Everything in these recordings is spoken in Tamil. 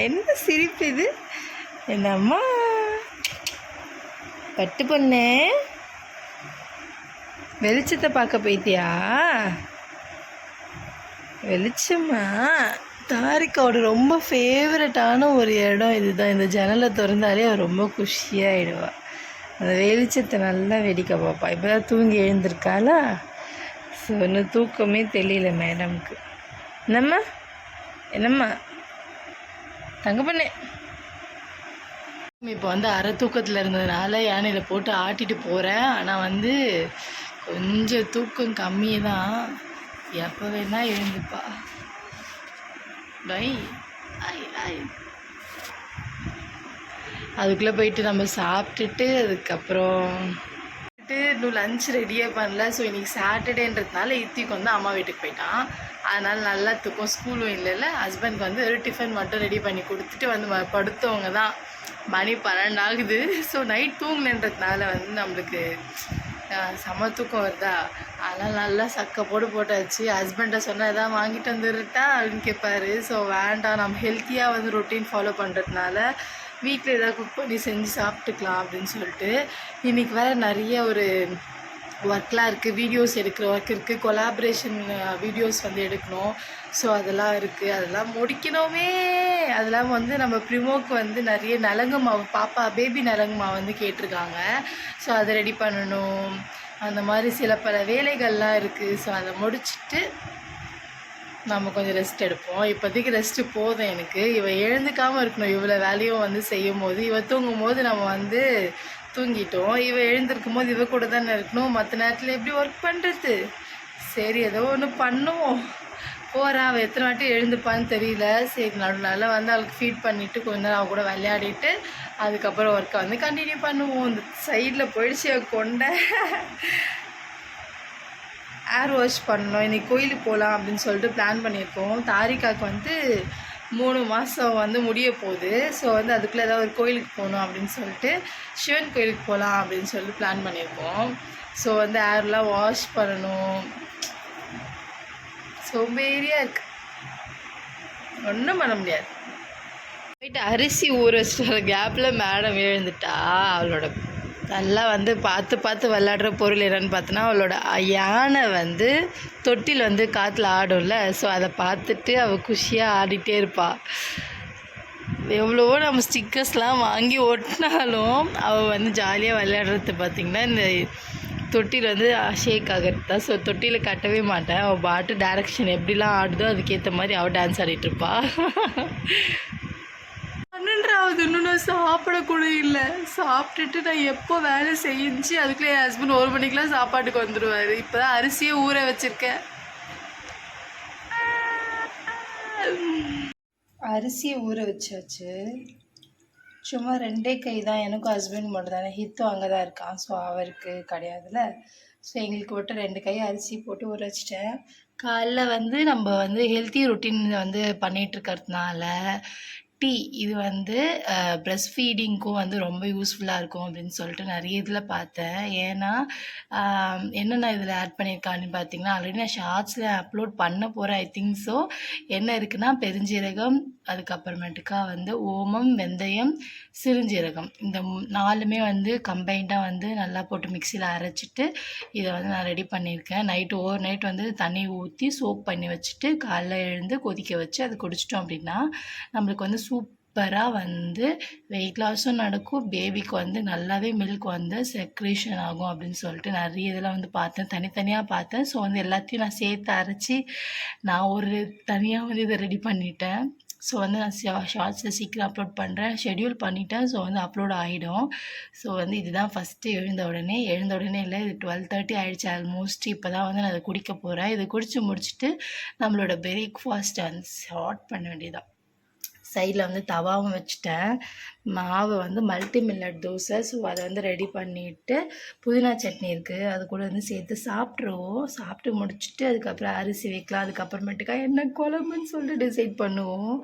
என்ன சிரிப்பு இது? என்னம்மா பட்டு பொண்ணு, வெளிச்சத்தை பார்க்க போயிட்டியா? வெளிச்சமா? தாரிக்காவோட ரொம்ப ஃபேவரட்டான ஒரு இடம் இதுதான். இந்த ஜன்னலை திறந்தாலே அவள் ரொம்ப குஷியாகிடுவா. அந்த வெளிச்சத்தை நல்லா வேடிக்கை பார்ப்பா. இப்போ தான் தூங்கி எழுந்திருக்காளா? ஸோ இன்னும் தூக்கமே தெரியல மேடம்க்கு. என்னம்மா என்னம்மா தங்க பண்ணு. இப்போ வந்து அரை தூக்கத்தில் இருந்ததுனால யானையில் போட்டு ஆட்டிட்டு போகிறேன். ஆனால் கொஞ்சம் தூக்கம் கம்மி தான். எப்போ வேணால் எழுந்துப்பா. பை ஐ ஐ அதுக்குள்ளே போயிட்டு நம்ம சாப்பிட்டுட்டு அதுக்கப்புறம் இன்னும் லஞ்ச் ரெடியே பண்ணல. ஸோ இன்றைக்கி சாட்டர்டேன்றதுனால இத்திக்கு வந்து அம்மா வீட்டுக்கு போயிட்டான். அதனால் நல்லா தூக்கம், ஸ்கூலும் இல்லைல்ல. ஹஸ்பண்ட்க்கு ஒரு டிஃபன் மட்டும் ரெடி பண்ணி கொடுத்துட்டு படுத்தவங்க தான். மணி 12 ஆகுது. ஸோ நைட் தூங்கினன்றதுனால நம்மளுக்கு செம தூக்கம் வருதா. அதனால் நல்லா சக்கை போட்டாச்சு. ஹஸ்பண்டை சொன்னால் எதாவது வாங்கிட்டு வந்துருட்டா அப்படின்னு கேட்பாரு. ஸோ வேண்டாம், நம்ம ஹெல்த்தியாக ரொட்டீன் ஃபாலோ பண்ணுறதுனால வீட்டில் எதாவது குக் பண்ணி செஞ்சு சாப்பிட்டுக்கலாம் அப்படின்னு சொல்லிட்டு. இன்றைக்கி வேறு நிறைய ஒரு ஒர்க்லாம் இருக்குது. வீடியோஸ் எடுக்கிற ஒர்க் இருக்குது. கொலாபரேஷன் வீடியோஸ் எடுக்கணும். ஸோ அதெல்லாம் இருக்குது. அதெல்லாம் முடிக்கணுமே. அதெல்லாம் நம்ம ப்ரிமோக்கு நிறைய நலங்கு மாவு, பாப்பா பேபி நலங்கு மாவு கேட்டிருக்காங்க. ஸோ அதை ரெடி பண்ணணும். அந்த மாதிரி சில பல வேலைகள்லாம் இருக்குது. ஸோ அதை முடிச்சுட்டு நம்ம கொஞ்சம் ரெஸ்ட் எடுப்போம். இப்போதைக்கு ரெஸ்ட்டு போதும் எனக்கு. இவள் எழுந்துக்காமல் இருக்கணும். இவ்வளோ வேலையும் செய்யும் போது, இவள் தூங்கும் போது நம்ம தூங்கிட்டோம். இவள் எழுந்திருக்கும் போது இவ கூட தானே இருக்கணும். மற்ற நேரத்தில் எப்படி ஒர்க் பண்ணுறது? சரி, ஏதோ ஒன்று பண்ணுவோம். போகிறா. அவள் எத்தனை வாட்டி எழுந்துப்பான்னு தெரியல. சரி, நடுநாளில் அவளுக்கு ஃபீட் பண்ணிவிட்டு கொஞ்ச நேரம் அவள் கூட விளையாடிட்டு அதுக்கப்புறம் ஒர்க்கை கண்டினியூ பண்ணுவோம். இந்த சைடில் போயிடுச்சு கொண்டை. ஏர் வாஷ் பண்ணணும். இன்றைக்கி கோயிலுக்கு போகலாம் அப்படின்னு சொல்லிட்டு பிளான் பண்ணியிருக்கோம். தாரிக்காவுக்கு 3 மாதம் முடிய போகுது. ஸோ அதுக்குள்ளே ஏதாவது ஒரு கோயிலுக்கு போகணும் அப்படின்னு சொல்லிட்டு சிவன் கோயிலுக்கு போகலாம் அப்படின்னு சொல்லிட்டு பிளான் பண்ணியிருக்கோம். ஸோ ஏர்லாம் வாஷ் பண்ணணும். சோம்பேறியாக இருக்குது, ஒன்றும் பண்ண முடியாது. போயிட்டு அரிசி ஊற வச்சுட்டு கேப்பில் மேடம் எழுந்துட்டா. அவளோட நல்லா பார்த்து விளாடுற பொருள் என்னென்னு பார்த்தோன்னா, அவளோட யானை தொட்டில் காற்றுல ஆடும்ல. ஸோ அதை பார்த்துட்டு அவள் குஷியாக ஆடிட்டே இருப்பாள். எவ்வளவோ நம்ம ஸ்டிக்கர்ஸ்லாம் வாங்கி ஒட்டினாலும் அவள் ஜாலியாக விளையாடுறது பார்த்திங்கன்னா இந்த தொட்டில் ஷேக் ஆகிறது தான். ஸோ தொட்டியில் கட்டவே மாட்டேன். அவள் பாட்டு டைரக்ஷன் எப்படிலாம் ஆடுதோ அதுக்கேற்ற மாதிரி அவள் டான்ஸ் ஆடிட்டுருப்பாள். 12 இன்னும் நான் சாப்பிடக்கூட இல்லை. சாப்பிட்டுட்டு நான் எப்போ வேலை செஞ்சு அதுக்குள்ளே என் ஹஸ்பண்ட் 1 மணிக்கெலாம் சாப்பாட்டுக்கு வந்துடுவார். இப்போ தான் அரிசியை ஊற வச்சுருக்கேன். அரிசியை ஊற வச்சாச்சு. சும்மா 2 கை தான். எனக்கும் ஹஸ்பண்ட் மட்டும் தானே. ஹித்தும் அங்கே தான் இருக்கான். ஸோ அவருக்கு கிடையாதுல்ல. ஸோ எங்களுக்கு மட்டும் 2 கை அரிசி போட்டு ஊற வச்சிட்டேன். காலைல நம்ம ஹெல்த்தி ரொட்டீன் பண்ணிகிட்ருக்கிறதுனால டீ இது ப்ரெஸ்ட் ஃபீடிங்க்கும் ரொம்ப யூஸ்ஃபுல்லாக இருக்கும் அப்படின்னு சொல்லிட்டு நிறைய இதில் பார்த்தேன். ஏன்னா என்னென்ன இதில் ஆட் பண்ணியிருக்கான்னு பார்த்தீங்கன்னா, ஆல்ரெடி நான் ஷார்ட்ஸில் அப்லோட் பண்ண போகிறேன். I think so. என்ன இருக்குன்னா, பெருஞ்சீரகம், அதுக்கப்புறமேட்டுக்கா ஓமம், வெந்தயம், சிறுஞ்சீரகம், இந்த 4மே கம்பைண்டாக நல்லா போட்டு மிக்சியில் அரைச்சிட்டு இதை நான் ரெடி பண்ணியிருக்கேன். ஓவர் நைட் தண்ணி ஊற்றி சோப் பண்ணி வச்சுட்டு காலைல எழுந்து கொதிக்க வச்சு அதை குடிச்சிட்டோம் அப்படின்னா நம்மளுக்கு சூப்பராக வெயிட் லாஸும் நடக்கும். பேபிக்கு நல்லாவே மில்க் செக்ரேஷன் ஆகும் அப்படின்னு சொல்லிட்டு நிறைய இதெல்லாம் பார்த்தேன். தனித்தனியாக பார்த்தேன். ஸோ எல்லாத்தையும் நான் சேர்த்து அரைச்சி நான் ஒரு தனியாக இதை ரெடி பண்ணிட்டேன். ஸோ நான் ஷார்ட்ஸில் சீக்கிரம் அப்லோட் பண்ணுறேன். ஷெட்யூல் பண்ணிட்டேன். ஸோ அப்லோட் ஆகிடும். ஸோ இதுதான் ஃபஸ்ட்டு எழுந்த உடனே இல்லை, இது 12:30 ஆகிடுச்சு ஆல்மோஸ்ட். இப்போ தான் நான் அதை குடிக்க போகிறேன். இதை குடித்து முடிச்சுட்டு நம்மளோட பிரேக்ஃபாஸ்ட்டை ஸ்டார்ட் பண்ண வேண்டியதான். சைடில் தவாவும் வச்சுட்டேன். மாவு மல்டி மில்லட் தோசை. ஸோ அதை ரெடி பண்ணிவிட்டு புதினா சட்னி இருக்குது, அது கூட சேர்த்து சாப்பிட்ருவோம். சாப்பிட்டு முடிச்சுட்டு அதுக்கப்புறம் அரிசி வைக்கலாம். அதுக்கப்புறமேட்டுக்கா என்ன குழம்புன்னு சொல்லிட்டு டிசைட் பண்ணுவோம்.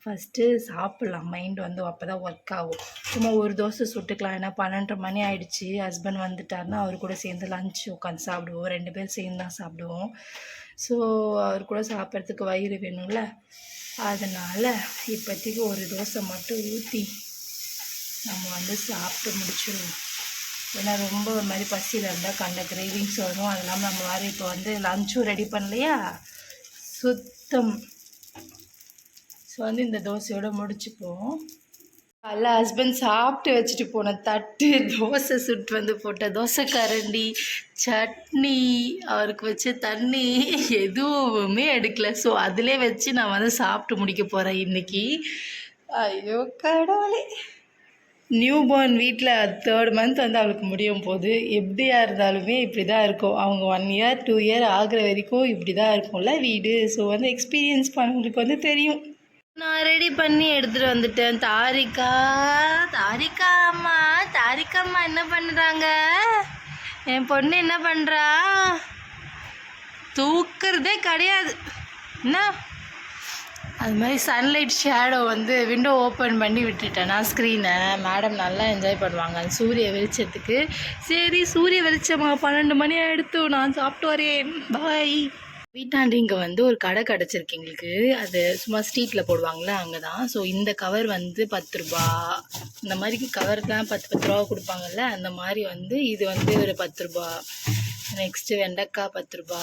ஃபஸ்ட்டு சாப்பிட்லாம். மைண்ட் அப்போ தான் ஒர்க் ஆகும். சும்மா ஒரு தோசை சுட்டுக்கலாம். ஏன்னா 12:30 மணி ஆகிடுச்சு. ஹஸ்பண்ட் வந்துட்டாருன்னா அவர் கூட சேர்ந்து லஞ்ச் உட்காந்து சாப்பிடுவோம். 2 பேர் சேர்ந்து தான் சாப்பிடுவோம். ஸோ அவர் கூட சாப்பிட்றதுக்கு வயிறு வேணும்ல. அதனால் இப்போதைக்கு ஒரு தோசை மட்டும் ஊற்றி நம்ம வந்து சாப்பிட்டு முடிச்சிடுவோம். ஏன்னா ரொம்ப ஒரு மாதிரி பசியில் இருந்தால் கண்ட கிரேவிங்ஸ் வரும். அது இல்லாமல் நம்ம வேறு இப்போ வந்து லஞ்சும் ரெடி பண்ணலையா சுத்தம். ஸோ வந்து இந்த தோசையோடு முடிச்சுப்போம். அல்ல ஹஸ்பண்ட் சாப்பிட்டு வச்சுட்டு போன தட்டு, தோசை சுட்டு வந்து போட்ட தோசை கரண்டி, சட்னி, அவருக்கு வச்ச தண்ணி எதுவுமே எடுக்கல. ஸோ அதிலே வச்சு நான் வந்து சாப்பிட்டு முடிக்க போகிறேன் இன்றைக்கி. ஐயோ கடவுளே, நியூ பார்ன் வீட்டில் 3rd மந்த் வந்து அவளுக்கு முடியும் போது எப்படியா இருந்தாலுமே இப்படி தான் இருக்கும். அவங்க 1 இயர் 2 இயர் ஆகிற வரைக்கும் இப்படி தான் இருக்கும்ல வீடு. ஸோ வந்து எக்ஸ்பீரியன்ஸ் பண்ணவங்களுக்கு வந்து தெரியும். நான் ரெடி பண்ணி எடுத்துகிட்டு வந்துட்டேன். தாரிகா அம்மா என்ன பண்ணுறாங்க? என் பொண்ணு என்ன பண்ணுறா? தூக்கிறதே கிடையாது. என்ன அது மாதிரி சன்லைட் ஷேடோ வந்து விண்டோ ஓப்பன் பண்ணி விட்டுட்டேன் நான் ஸ்க்ரீனை. மேடம் நல்லா என்ஜாய் பண்ணுவாங்க சூரிய வெளிச்சத்துக்கு. சரி சூரிய வெளிச்சமா 12 மணி ஆகிடுத்து, நான் சாப்பிட்டு வரேன், பாய். வீட்டாண்டி இங்கே வந்து ஒரு கடை கிடச்சிருக்கு எங்களுக்கு. அது சும்மா ஸ்ட்ரீட்டில் போடுவாங்களே அங்கே தான். ஸோ இந்த கவர் வந்து 10 ரூபா, இந்த மாதிரி கவர் தான் 10 ரூபா கொடுப்பாங்கல்ல, அந்த மாதிரி வந்து இது வந்து ஒரு 10 ரூபா. நெக்ஸ்ட்டு வெண்டைக்காய் 10 ரூபா.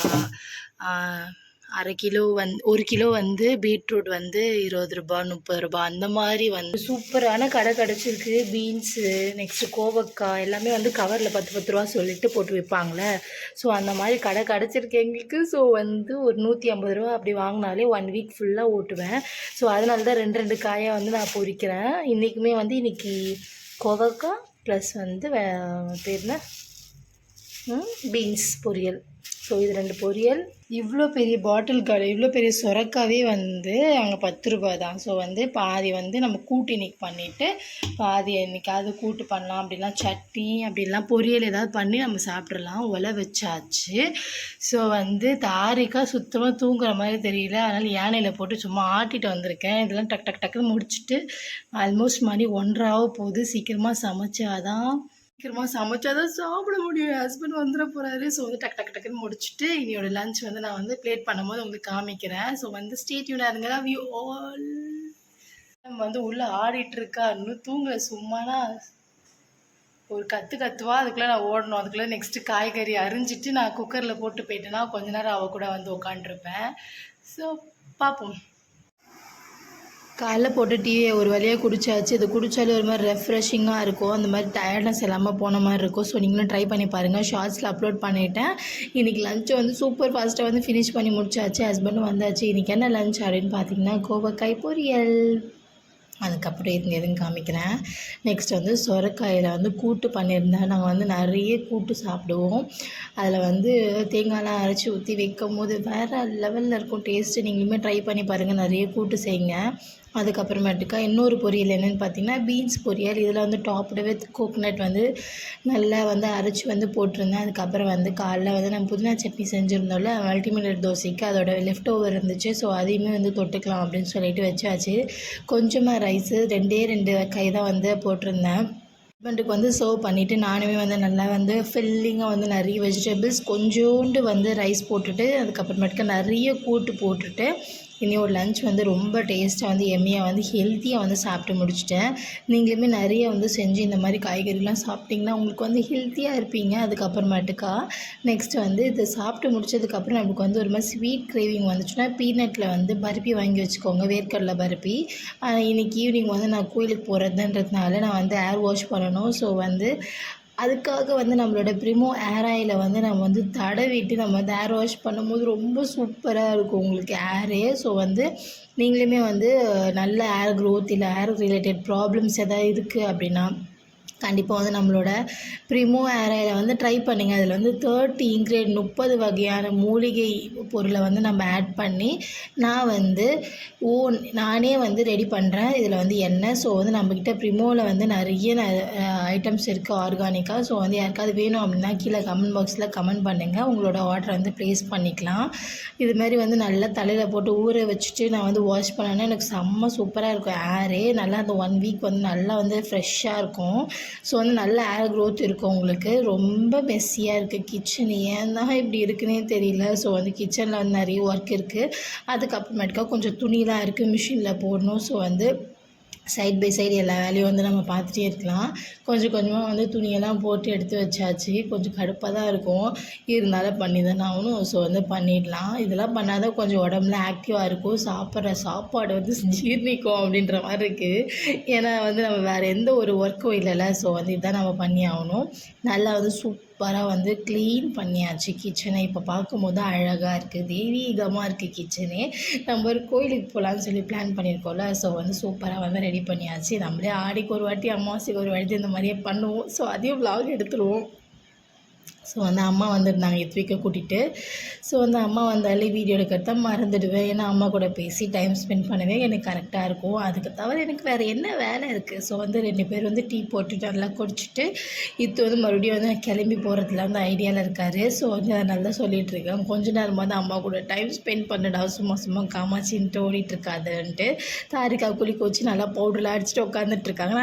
1/2 கிலோ வந்து 1 கிலோ வந்து பீட்ரூட் வந்து 20 ரூபா 30 ரூபா அந்த மாதிரி வந்து சூப்பரான கடை கிடச்சிருக்கு. பீன்ஸு, நெக்ஸ்ட்டு கோவக்காய் எல்லாமே வந்து கவரில் 10 ரூபா சொல்லிட்டு போட்டு விற்பாங்களே. ஸோ அந்த மாதிரி கடை கிடச்சிருக்கு எங்களுக்கு. ஸோ வந்து ஒரு 150 ரூபா அப்படி வாங்கினாலே 1 வீக் ஃபுல்லாக ஓட்டுவேன். ஸோ அதனால தான் 2 காயாக வந்து நான் பொரிக்கிறேன். இன்றைக்குமே வந்து இன்றைக்கி கோவக்காய் ப்ளஸ் வந்து பேர்னா பீன்ஸ் பொரியல். ஸோ இது 2 பொரியல். இவ்வளோ பெரிய பாட்டில் கடை, இவ்வளோ பெரிய சுரக்காவே வந்து அங்கே 10 ரூபா தான். ஸோ வந்து பாதி வந்து நம்ம கூட்டு இன்றைக்கி பண்ணிவிட்டு பாதி என்றைக்காவது கூட்டு பண்ணலாம். அப்படிலாம் சட்னி அப்படிலாம் பொரியல் ஏதாவது பண்ணி நம்ம சாப்பிட்றலாம். ஒலை வச்சாச்சு. ஸோ வந்து தாரிக்கா சுத்தமாக தூங்குற மாதிரி தெரியல. அதனால் யானையில் போட்டு சும்மா ஆட்டிட்டு வந்திருக்கேன். இதெல்லாம் டக்குன்னு முடிச்சுட்டு ஆல்மோஸ்ட் மணி 1:30 போகுது. சீக்கிரமாக சமைச்சாதான் சாப்பிட முடியும். என் ஹஸ்பண்ட் வந்துட போகிறாரு. ஸோ வந்து டக்குன்னு முடிச்சுட்டு இனியோட லஞ்ச் வந்து நான் வந்து பிளேட் பண்ணும்போது உங்களுக்கு காமிக்கிறேன். ஸோ வந்து ஸ்டே டியூனா இருங்க. வி ஆல் நம்ம வந்து உள்ளே ஆடிட்டுருக்கா, இன்னும் தூங்கலை. சும்மானா ஒரு கத்துவா, அதுக்குள்ளே நான் ஓடணும். அதுக்குள்ளே நெக்ஸ்ட்டு காய்கறி அரிஞ்சிட்டு நான் குக்கரில் போட்டு போயிட்டேன்னா கொஞ்ச நேரம் அவள் கூட வந்து உட்காண்ட்ருப்பேன். ஸோ பார்ப்போம். காலைல போட்டு டீயை ஒரு வழியாக குடிச்சாச்சு. இது குடித்தாலே ஒரு மாதிரி ரெஃப்ரெஷிங்காக இருக்கும். அந்த மாதிரி டயர்ட்னஸ் இல்லாமல் போன மாதிரி இருக்கும். ஸோ நீங்களும் ட்ரை பண்ணி பாருங்கள். ஷார்ட்ஸில் அப்லோட் பண்ணிவிட்டேன். இன்றைக்கி லஞ்சை வந்து சூப்பர் ஃபாஸ்ட்டாக வந்து ஃபினிஷ் பண்ணி முடிச்சாச்சு. ஹஸ்பண்டும் வந்தாச்சு. இன்றைக்கி என்ன லஞ்ச் அப்படின்னு பார்த்தீங்கன்னா கோவக்காய் பொரியல். அதுக்கப்புறம் எதுவும் காமிக்கிறேன். நெக்ஸ்ட் வந்து சொரக்காயில் வந்து கூட்டு பண்ணியிருந்தேன். நாங்கள் வந்து நிறைய கூட்டு சாப்பிடுவோம். அதில் வந்து தேங்காய்லாம் அரைச்சி ஊற்றி வைக்கும் போது வேறு லெவலில் இருக்கும் டேஸ்ட்டு. நீங்களுமே ட்ரை பண்ணி பாருங்கள். நிறைய கூட்டு செய்யுங்க. அதுக்கப்புறமேட்டுக்கா இன்னொரு பொரியல் என்னென்னு பார்த்தீங்கன்னா பீன்ஸ் பொரியல். இதில் வந்து டாப்டு வித் கோகனட் வந்து நல்லா வந்து அரைச்சி வந்து போட்டிருந்தேன். அதுக்கப்புறம் வந்து காலைல வந்து நம்ம புதினா சட்னி செஞ்சுருந்தோம்ல மல்டிமீடியட் தோசைக்கு, அதோட லெஃப்ட் ஓவர் இருந்துச்சு. ஸோ அதையுமே வந்து தொட்டுக்கலாம் அப்படின்னு சொல்லிட்டு வச்சாச்சு. கொஞ்சமாக ரைஸு 2 கை தான் வந்து போட்டிருந்தேன். ஹஸ்பண்டுக்கு வந்து சர்வ் பண்ணிவிட்டு நானுமே வந்து நல்லா வந்து ஃபில்லிங்காக வந்து நிறைய வெஜிடபிள்ஸ் கொஞ்சோண்டு வந்து ரைஸ் போட்டுட்டு அதுக்கப்புறமேட்டுக்கு நிறைய கூட்டு போட்டுட்டு இனி ஒரு லஞ்ச் வந்து ரொம்ப டேஸ்ட்டாக வந்து எம்மியாக வந்து ஹெல்த்தியாக வந்து சாப்பிட்டு முடிச்சிட்டேன். நீங்களுமே நிறைய வந்து செஞ்சு இந்த மாதிரி காய்கறிலாம் சாப்பிட்டிங்கன்னா உங்களுக்கு வந்து ஹெல்த்தியாக இருப்பீங்க. அதுக்கப்புறமேட்டுக்கா நெக்ஸ்ட் வந்து இதை சாப்பிட்டு முடிச்சதுக்கப்புறம் நம்மளுக்கு வந்து ஒரு மாதிரி ஸ்வீட் கிரேவிங் வந்துச்சுன்னா பீனட்டில் வந்து பருப்பி வாங்கி வச்சுக்கோங்க, வேர்க்கடலை பருப்பி. இன்றைக்கி ஈவினிங் வந்து நான் கோயிலுக்கு போகிறதுன்றதுனால நான் வந்து ஏர் வாஷ் பண்ணணும். ஸோ வந்து அதுக்காக வந்து நம்மளோட ப்ரிமோ ஏர் ஆயிலை வந்து நம்ம வந்து தடவிட்டு நம்ம வந்து ஏர் வாஷ் பண்ணும்போது ரொம்ப சூப்பராக இருக்கும் உங்களுக்கு ஏரே. ஸோ வந்து நீங்களுமே வந்து நல்ல ஏர் க்ரோத் இல்லை ஏர் ரிலேட்டட் ப்ராப்ளம்ஸ் எதாவது இருக்குது அப்படின்னா கண்டிப்பாக வந்து நம்மளோட ப்ரிமோ ஏர் ஆயிலை வந்து ட்ரை பண்ணுங்கள். அதில் வந்து 30 இன்க்ரீடியன்ட் 30 வகையான மூலிகை பொருளை வந்து நம்ம ஆட் பண்ணி நானே வந்து ரெடி பண்ணுறேன். இதில் வந்து எண்ணெய். ஸோ வந்து நம்மக்கிட்ட ப்ரிமோவில் வந்து நிறைய ஐட்டம்ஸ் இருக்குது ஆர்கானிக்காக. ஸோ வந்து யாருக்காவது வேணும் அப்படின்னா கீழே கமெண்ட் பாக்ஸில் கமெண்ட் பண்ணுங்கள். உங்களோட ஆர்டரை வந்து ப்ளேஸ் பண்ணிக்கலாம். இதுமாதிரி வந்து நல்லா தலையில் போட்டு ஊற வச்சுட்டு நான் வந்து வாஷ் பண்ணேன்னா எனக்கு செம்ம சூப்பராக இருக்கும் ஏரே. நல்லா அந்த 1 வீக் வந்து நல்லா வந்து ஃப்ரெஷ்ஷாக இருக்கும். ஸோ வந்து நல்ல ஏர் க்ரோத் இருக்கும் உங்களுக்கு. ரொம்ப மெஸ்ஸியாக இருக்குது கிச்சன், ஏன் தான் இப்படி இருக்குன்னே தெரியல. ஸோ வந்து கிச்சனில் வந்து நிறைய ஒர்க் இருக்குது. அதுக்கப்புறமேட்டுக்கா கொஞ்சம் துணிலாம் இருக்குது மிஷினில் போடணும். ஸோ வந்து சைட் பை சைடு எல்லா வேலையும் வந்து நம்ம பார்த்துட்டே இருக்கலாம். கொஞ்சம் கொஞ்சமாக வந்து துணியெல்லாம் போட்டு எடுத்து வச்சாச்சு. கொஞ்சம் கடுப்பாக தான் இருக்கும், இருந்தாலும் பண்ணி தானே ஆகணும். ஸோ வந்து பண்ணிடலாம். இதெல்லாம் பண்ணால் தான் கொஞ்சம் உடம்புல ஆக்டிவாக இருக்கும். சாப்பிட்ற சாப்பாடு வந்து ஜீர்ணிக்கும் அப்படின்ற மாதிரி இருக்குது. ஏன்னா வந்து நம்ம வேறு எந்த ஒரு ஒர்க்கும் இல்லைல்ல. ஸோ வந்து இதான் நம்ம பண்ணி ஆகணும். நல்லா வந்து சூப்பராக வந்து க்ளீன் பண்ணியாச்சு கிச்சனை. இப்போ பார்க்கும்போது அழகாக இருக்குது, தெய்வீகமாக இருக்குது கிச்சனே. நம்ம ஒரு கோயிலுக்கு போகலான்னு சொல்லி பிளான் பண்ணியிருக்கோம்ல. ஸோ வந்து சூப்பராக வந்து ரெடி பண்ணியாச்சு. நம்மளே ஆடிக்கு ஒரு வாட்டி அமாவாசைக்கு ஒரு வாட்டி இந்த மாதிரியே பண்ணுவோம். ஸோ அதையும் விலாக் எடுத்துருவோம். ஸோ வந்து அம்மா வந்துருந்தாங்க இத்விக்கை கூட்டிகிட்டு. ஸோ வந்து அம்மா வந்தாலே வீடியோ எடுக்கிறத மறந்துடுவேன். ஏன்னா அம்மா கூட பேசி டைம் ஸ்பெண்ட் பண்ணவே எனக்கு கரெக்டாக இருக்கும். அதுக்கு தவிர எனக்கு வேறு என்ன வேலை இருக்குது. ஸோ வந்து 2 பேர் வந்து டீ போட்டுட்டு நல்லா குடிச்சிட்டு இத்து வந்து மறுபடியும் வந்து கிளம்பி போகிறதுல வந்து ஐடியாவில் இருக்கார். ஸோ வந்து அதனால தான் சொல்லிகிட்ருக்கேன், கொஞ்ச நேரமாக அம்மா கூட டைம் ஸ்பெண்ட் பண்ணடா, சும்மா சும்மா காமாச்சின்ட்டு ஓடிட்டுருக்காதுன்ட்டு. தாரிக்கா குளிக்க வச்சு நல்லா பவுடர்லாம் அடிச்சுட்டு உட்காந்துட்ருக்காங்க.